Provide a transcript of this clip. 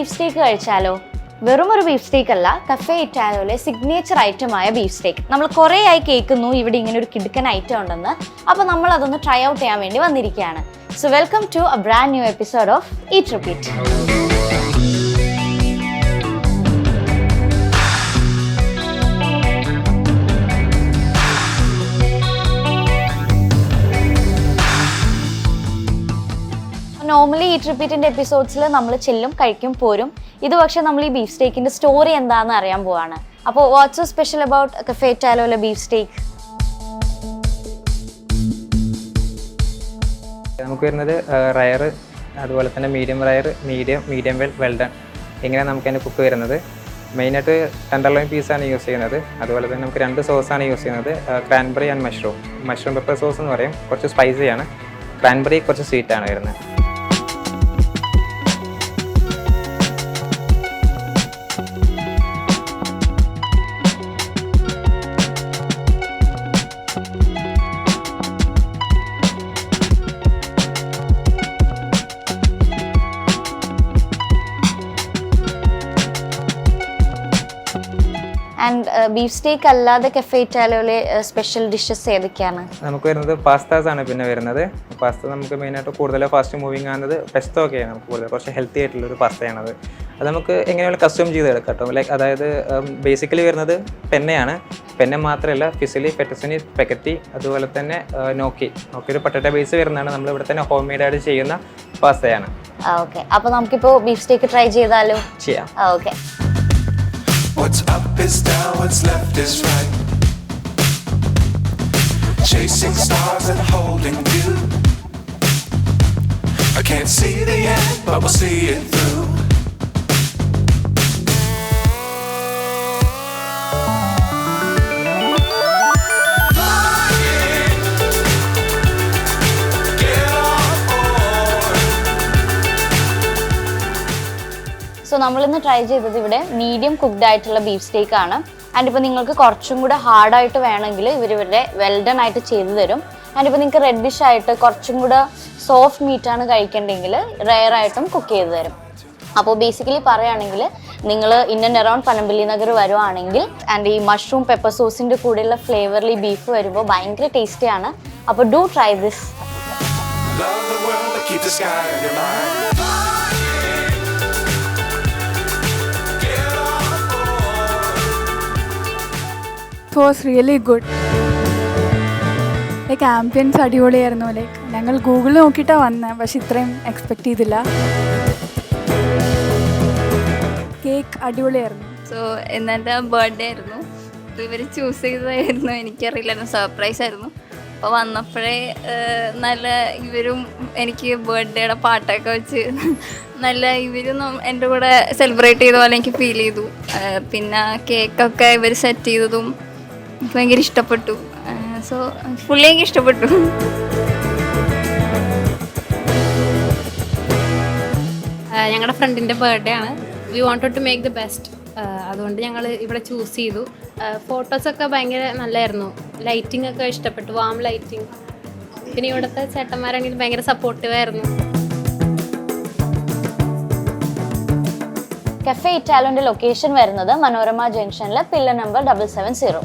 ബീഫ്സ്റ്റേക്ക് കഴിച്ചാലോ? വെറും ഒരു ബീഫ്സ്റ്റേക്ക് അല്ല, കഫേ ഇറ്റാലോയിലെ സിഗ്നേച്ചർ ഐറ്റമായ ബീഫ്സ്റ്റേക്ക്. നമ്മൾ കുറേ ആയി കേൾക്കുന്നു ഇവിടെ ഇങ്ങനെ ഒരു കിടുക്കൻ ഐറ്റം ഉണ്ടെന്ന്. അപ്പോൾ നമ്മൾ അതൊന്ന് ട്രൈ ഔട്ട് ചെയ്യാൻ വേണ്ടി വന്നിരിക്കുകയാണ്. So welcome to a brand new episode of eat repeat. Normally eat റിപ്പീറ്റിൻ്റെ എപ്പിസോഡ്സിൽ നമ്മൾ ചെല്ലും, കഴിക്കും, പോരും. ഇത് പക്ഷേ നമ്മൾ ഈ ബീഫ് സ്റ്റേക്കിൻ്റെ സ്റ്റോറി എന്താണെന്ന് അറിയാൻ പോവാണ്. അപ്പോൾ what's so special about cafe ഇറ്റാലോയിലെ ബീഫ് സ്റ്റേക്ക്? നമുക്ക് വരുന്നത് റയർ, അതുപോലെ തന്നെ medium rare, medium well done, ഇങ്ങനെ നമുക്ക് അതിൻ്റെ കുക്ക് വരുന്നത്. മെയിനായിട്ട് ടെൻഡർലോയിൻ പീസാണ് യൂസ് ചെയ്യുന്നത്. അതുപോലെ തന്നെ നമുക്ക് 2 സോസാണ് യൂസ് ചെയ്യുന്നത്, cranberry and mushroom pepper sauce എന്ന് പറയും. കുറച്ച് സ്പൈസിയാണ്. ക്രാൻബെറി കുറച്ച് സ്വീറ്റാണ് വരുന്നത്. ആൻഡ് ബീഫ് സ്റ്റേക്ക് അല്ലാതെ കഫേ ഇറ്റാലോയിലെ സ്പെഷ്യൽ ഡിഷസ് ഏതൊക്കെയാണ്? നമുക്ക് വരുന്നത് പാസ്താസ് ആണ്. പിന്നെ വരുന്നത് പാസ്ത നമുക്ക് മെയിനായിട്ട് കൂടുതൽ ഫാസ്റ്റ് മൂവിങ് ആകുന്നത് പെസ്തോ ഒക്കെയാണ്. നമുക്ക് കൂടുതൽ കുറച്ച് ഹെൽത്തി ആയിട്ടുള്ളൊരു പാസ്തയാണത്. അത് നമുക്ക് എങ്ങനെയാണ് കസ്റ്റം ചെയ്തെടുക്കാം കേട്ടോ. ലൈക്ക് അതായത് ബേസിക്കലി വരുന്നത് പെന്നയാണ്. പെന്ന മാത്രമല്ല, ഫിസിലി, ഫെറ്റസിനി, പെക്കറ്റി, അതുപോലെ തന്നെ നോക്കി ഒരു പൊട്ടറ്റോ ബേസ് വരുന്നതാണ്. നമ്മൾ ഇവിടെ തന്നെ ഹോം മെയ്ഡായിട്ട് ചെയ്യുന്ന പാസ്തയാണ്. ഓക്കെ, അപ്പോൾ നമുക്കിപ്പോൾ ബീഫ് സ്റ്റേക്ക് ട്രൈ ചെയ്താലോ? ചെയ്യാം. Okay. What's up is down, what's left is right. Chasing stars and holding you. I can't see the end, but we'll see it through. So നമ്മളിന്ന് ട്രൈ ചെയ്തത് ഇവിടെ മീഡിയം കുക്ക്ഡ് ആയിട്ടുള്ള beef സ്റ്റേക്ക് ആണ്. And ഇപ്പോൾ നിങ്ങൾക്ക് കുറച്ചും കൂടെ ഹാർഡായിട്ട് വേണമെങ്കിൽ ഇവരുടെ വെൽഡൺ ആയിട്ട് ചെയ്തു തരും. ആൻഡ് ഇപ്പോൾ നിങ്ങൾക്ക് റെഡിഷ് ആയിട്ട് കുറച്ചും കൂടെ സോഫ്റ്റ് മീറ്റാണ് കഴിക്കേണ്ടെങ്കിൽ റെയർ ആയിട്ടും കുക്ക് ചെയ്ത് തരും. അപ്പോൾ ബേസിക്കലി പറയുകയാണെങ്കിൽ നിങ്ങൾ in and around Panampilly Nagar വരുവാണെങ്കിൽ ആൻഡ് ഈ മഷ്റൂം പെപ്പർ സോസിൻ്റെ കൂടെയുള്ള ഫ്ലേവറിൽ ഈ ബീഫ് വരുമ്പോൾ ഭയങ്കര ടേസ്റ്റിയാണ്. അപ്പോൾ do try this. It was really good. Like ambience അടിപൊളിയായിരുന്നു. ലൈക്ക് ഞങ്ങൾ ഗൂഗിളിൽ നോക്കിയിട്ടാണ് വന്നത്, പക്ഷെ ഇത്രയും എക്സ്പെക്റ്റ് ചെയ്തില്ല. കേക്ക് അടിപൊളിയായിരുന്നു. സോ ഇന്നെൻ്റെ ബർത്ത്ഡേ ആയിരുന്നു. അപ്പോൾ ഇവർ ചൂസ് ചെയ്തതായിരുന്നു, എനിക്കറിയില്ലായിരുന്നു, സർപ്രൈസ് ആയിരുന്നു. അപ്പോൾ വന്നപ്പോഴേ നല്ല ഇവരും എനിക്ക് ബർത്ത്ഡേയുടെ പാട്ടൊക്കെ വെച്ച് നല്ല ഇവരും എൻ്റെ കൂടെ സെലിബ്രേറ്റ് ചെയ്ത പോലെ എനിക്ക് ഫീൽ ചെയ്തു. പിന്നെ കേക്കൊക്കെ ഇവർ സെറ്റ് ചെയ്തതും എനിക്ക് ഭയങ്കര ഇഷ്ടപ്പെട്ടു. സോ ഫുള്ളി എനിക്ക് ഇഷ്ടപ്പെട്ടു. ഞങ്ങളുടെ ഫ്രണ്ടിൻ്റെ ബർത്ത്ഡേ ആണ്. We wanted to make the best. അതുകൊണ്ട് ഞങ്ങൾ ഇവിടെ ചൂസ് ചെയ്തു. ഫോട്ടോസൊക്കെ ഭയങ്കര നല്ലതായിരുന്നു. ലൈറ്റിംഗ് ഒക്കെ ഇഷ്ടപ്പെട്ടു, വാം ലൈറ്റിംഗ്. പിന്നെ ഇവിടുത്തെ ചേട്ടന്മാരാണെങ്കിൽ ഭയങ്കര സപ്പോർട്ടീവായിരുന്നു. കഫേ ഇറ്റാലോൻ്റെ ലൊക്കേഷൻ വരുന്നത് മനോരമ ജംഗ്ഷനിലെ പില്ലർ നമ്പർ 770.